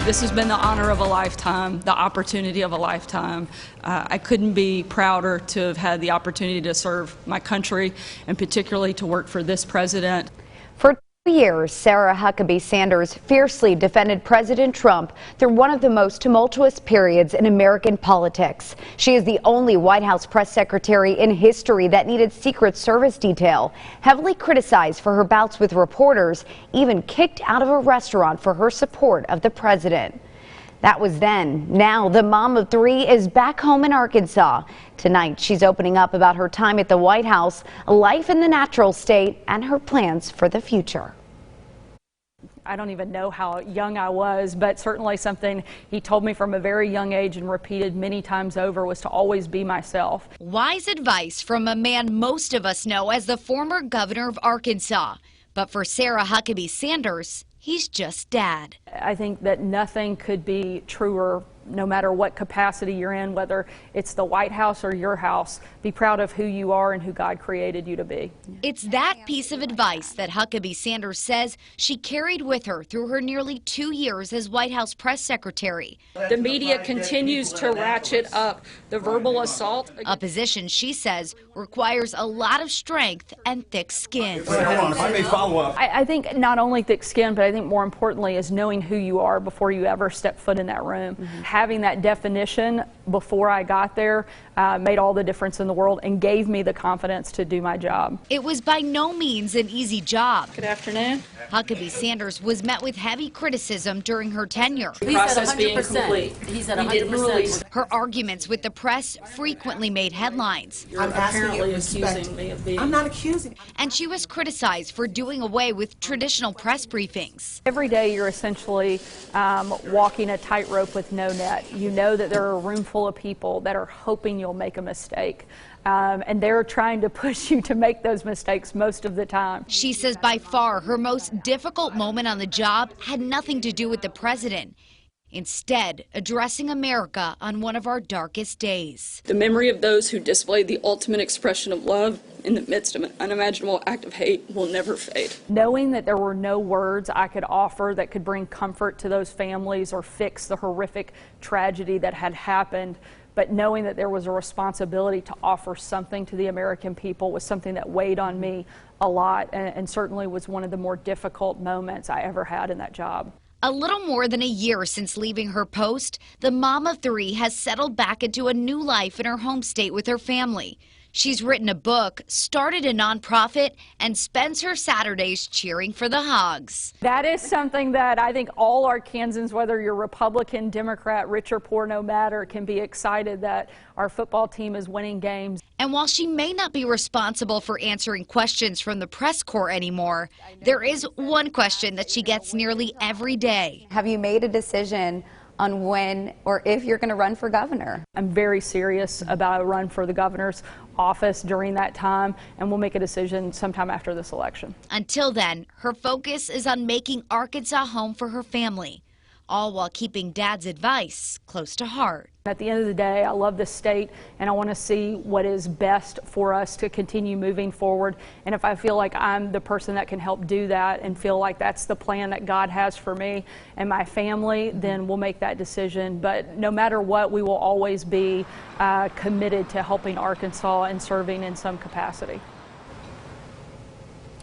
This has been the honor of a lifetime, the opportunity of a lifetime. I couldn't be prouder to have had the opportunity to serve my country and particularly to work for this president. For 2 years, Sarah Huckabee Sanders fiercely defended President Trump through one of the most tumultuous periods in American politics. She is the only White House press secretary in history that needed Secret Service detail, heavily criticized for her bouts with reporters, even kicked out of a restaurant for her support of the president. That was then. Now, the mom of 3 is back home in Arkansas. Tonight, she's opening up about her time at the White House, life in the natural state, and her plans for the future. I don't even know how young I was, but certainly something he told me from a very young age and repeated many times over was to always be myself. Wise advice from a man most of us know as the former governor of Arkansas. But for Sarah Huckabee Sanders, he's just dad. I think that nothing could be truer, no matter what capacity you're in, whether it's the White House or your house. Be proud of who you are and who God created you to be. It's that piece of advice that Huckabee Sanders says she carried with her through her nearly 2 years as White House press secretary. The media continues to ratchet up the verbal assault. A position she says requires a lot of strength and thick skin. Wait, hold on, if I may follow up. I think not only thick skin, but I think more importantly is knowing who you are before you ever step foot in that room. Having that definition before I got there made all the difference in the world and gave me the confidence to do my job. It was by no means an easy job. Good afternoon. Huckabee Sanders was met with heavy criticism during her tenure. He said 100%. He said 100%. Her arguments with the press frequently made headlines. I'm Apparently accusing me of being. I'm not accusing. And she was criticized for doing away with traditional press briefings. Every day you're essentially walking a tightrope with no net. You know that there are a room full of people that are hoping you'll make a mistake. And they're trying to push you to make those mistakes most of the time. She says by far her most difficult moment on the job had nothing to do with the president. Instead, addressing America on one of our darkest days. The memory of those who displayed the ultimate expression of love in the midst of an unimaginable act of hate will never fade. Knowing that there were no words I could offer that could bring comfort to those families or fix the horrific tragedy that had happened, but knowing that there was a responsibility to offer something to the American people was something that weighed on me a lot and certainly was one of the more difficult moments I ever had in that job. A little more than a year since leaving her post, the mom of 3 has settled back into a new life in her home state with her family. She's written a book, started a nonprofit, and spends her Saturdays cheering for the Hogs. That is something that I think all Arkansans, whether you're Republican, Democrat, rich or poor, no matter, can be excited that our football team is winning games. And while she may not be responsible for answering questions from the press corps anymore, there is one question that she gets nearly every day. Have you made a decision on when or if you're going to run for governor? I'm very serious about a run for the governor's office during that time, and we'll make a decision sometime after this election. Until then, her focus is on making Arkansas home for her family, all while keeping Dad's advice close to heart. At the end of the day, I love this state, and I want to see what is best for us to continue moving forward. And if I feel like I'm the person that can help do that and feel like that's the plan that God has for me and my family, then we'll make that decision. But no matter what, we will always be committed to helping Arkansas and serving in some capacity.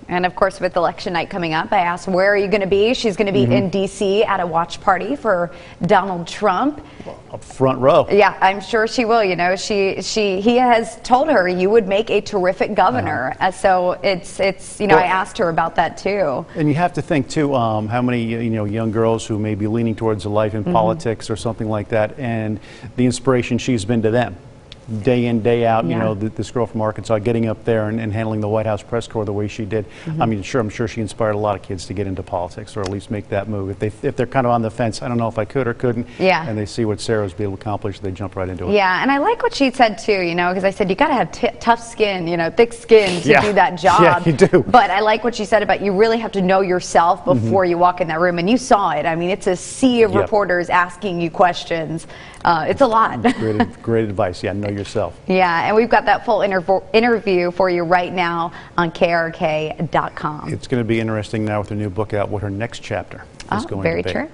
And of course, with election night coming up, I asked, where are you going to be? She's going to be in D.C. at a watch party for Donald Trump. Well, up front row. Yeah, I'm sure she will. You know, he has told her you would make a terrific governor. So it's you know, well, I asked her about that too. And you have to think too, how many young girls who may be leaning towards a life in politics or something like that, and the inspiration she's been to them. Day in, day out, you know, this girl from Arkansas getting up there and handling the White House press corps the way she did. I mean, I'm sure she inspired a lot of kids to get into politics or at least make that move. If they're kind of on the fence, I don't know if I could or couldn't, and they see what Sarah's been able to accomplish, they jump right into it. Yeah, and I like what she said too, you know, because I said you got to have tough skin, you know, thick skin to do that job. Yeah, you do. But I like what she said about you really have to know yourself before you walk in that room, and you saw it. I mean, it's a sea of reporters asking you questions. It's a lot. Great advice. Yeah, know yourself. Yeah, and we've got that full interview for you right now on KRK.com. It's going to be interesting now with her new book out what her next chapter is going to be. Very true.